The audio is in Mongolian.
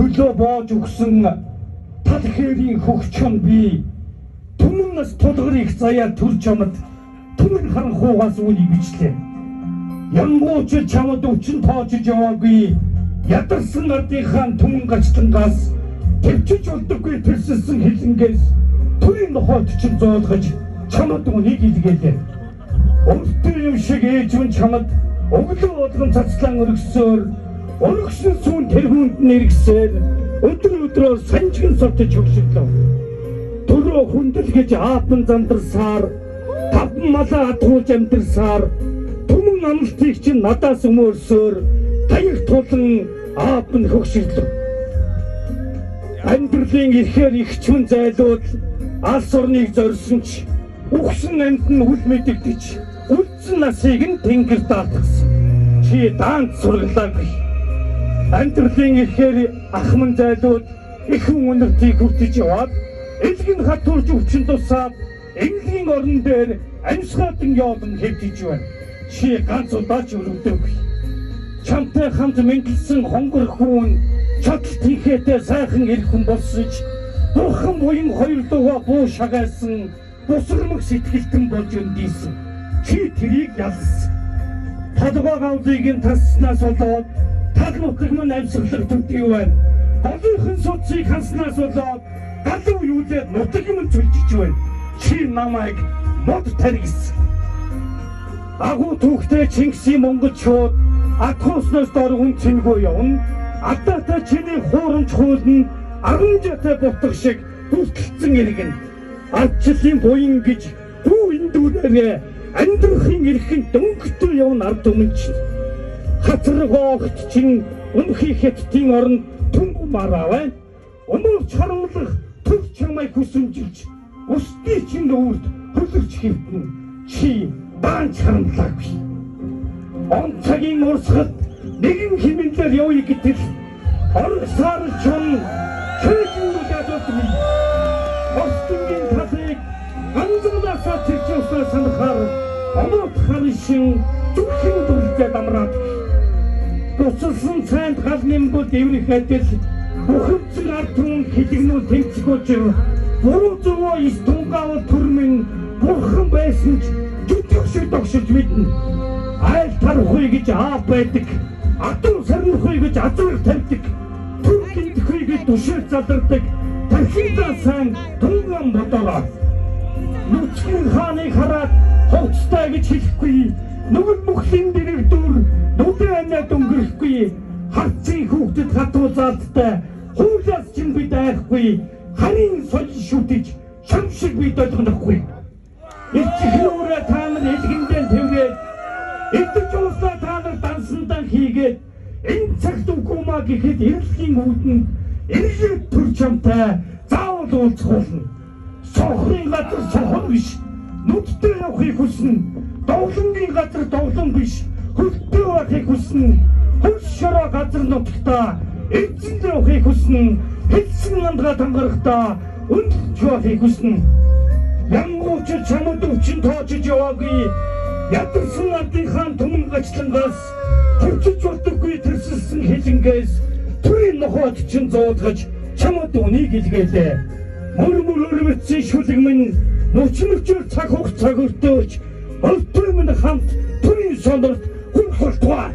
төлөө боож өгсөн тал хэрийн хөгчөн би түмэн нас тулгарыг заяа төр чамд түмэн харанхуугаас үнийг бичлээ. Янгууч чамд өвчин тоочж яваагүй ядарсан ардынхаа түмэн гачлангаас төвчж болдоггүй тэрсэлсэн хилэнгээс төрийн нохойд чинь зоолгож чамд үнийг илгээлээ. Өвдөө юм шиг ээжвэн чамд өглөө болгон цацлан өргөсөөр өргөсөн сүүн тэргүүнд нэргсээр өдрөөр санжигэн сотож хөвшөлөө. Төрөө хүндэл гэж аапн зандарсаар таван малаа атгуулж амьдэрсаар түмэн амлалтыг чинь надаас өмөрсөөр таяг тулан аапн хөвшөлөө. Амьдралын ихээр ихчмэн зайлууд алс орныг зорьсон ч үхсэн амьд нь үл мэдэгдэж үлдсэн насыг нь тэнгэр даатгсан. Чи даант сургалаагүй. Амьдралын ихээр ахман зайлууд ихэн үнэртийг хүртэж яваад элгэн хатуурж өвчин тусаад энгийн орон дээр амьсгаатан явдан хэвтэж байна. Чи ганц удаач өрөвдөөгүй. Чамтай хамт мэндэлсэн хонгор хүн чадал тийхээтэй сайхан ирэх хүн болсож бурхан буян хоёр дугаа буу шагайлсан бусрамг сэтгэлтэн болж өндийсэн. Чи тэрийг ялсан. Талбай гавлыг нь таснаас болоод тал нутаг мань амьсгалах төдий байна. Голынхын судсыг ханснаас болоод галуу юулээд нутаг мань чөлжиж байна. Чи намайг мод таригсан. Агуу түүхтэй Чингисийн Монгол шууд атхуснаас дор хүн цэнгүй явна. Адаатай чиний хуурамч хуулн агамжаатай бутгах шиг бүртгэлцэн иргэн. Ардчлалын буян гэж дүү эндүүрээ амьдрахын эрхэн дөнгөтэй явна ард түмэн чинь. Хацраг огт чин өнхий хэттийн оронд түнг мараа байна. Өнөө чарамлах төв чамай хүсэмжилж өсдий чин өвөрд хөлөрч хэвтэн. Чи даан чарамлаагүй. Он цагийн урсгал нэгэн хэмнэлээр явъя гэтэл орсаар чон чөлөөд одми. Остингийн талыг ганцнаасаа тэрчээсээ санахаар оноод ханшин зүрхэн дүрлжээд амраад тусалсан цайнд гал нэмгүүд эврэхэд бүхэлдэн ард түмэн хилэгнүүд тэнцгүүж буруу зөвөө ис тунгаавал төрмөн бурхан байсан ч зүтгэх шиг тогшилж мэднэ. Айл тархуй гэж аав байдаг, атуу сарнихуй гэж азраг тавьдаг, түргэндэхуй гэж түшээр задардаг, тархиндаа сайн тунган бодороо. Нүцгэн хааныг хараад хувцтай гэж хэлэхгүй, нүгэл бүхлийн дэрэг дүр нүдэн амиа дөнгөрөхгүй, харцын хүүхдэд хатуузаалттай хуулиас чинь бид айхгүй, харин соль шүтэж шамшиг бид ойлгохгүй. Эцэгнүүрээ та нар элгэндээ тэвгээд эдгэж уусаа та нар дансандан хийгээд энэ цагт үгүмаа гэхэд эрэлхийн үүдэн эргээд төр чамтай заавал уулзах болно. Сохрын газар сохор биш, нүдтэй явахыг хүснэ. Довлонгийн газар довлон биш, хөлтөө явахыг хүснэ. Хөлс шороо газар нутагтаа эзэн явахыг хүснэ. Хэлсэн намгаа тангарахтаа өндлөж явахыг хүснэ. Янгууч чамд өвчин тоочж яваагүй. Ядарсан ардынхаа түмэн гачлангаас төвчж болдоггүй тэрсэлсэн хилэнгээс төрийн нохойд чинь зоолгож чамд үнийг илгээлээ. Мөр өрөвцсөн шүлэгмэн нуучмөрчөр цаг хугацааг өртөөж өлтөмн хамт төрийн сонорт хүн холтугай.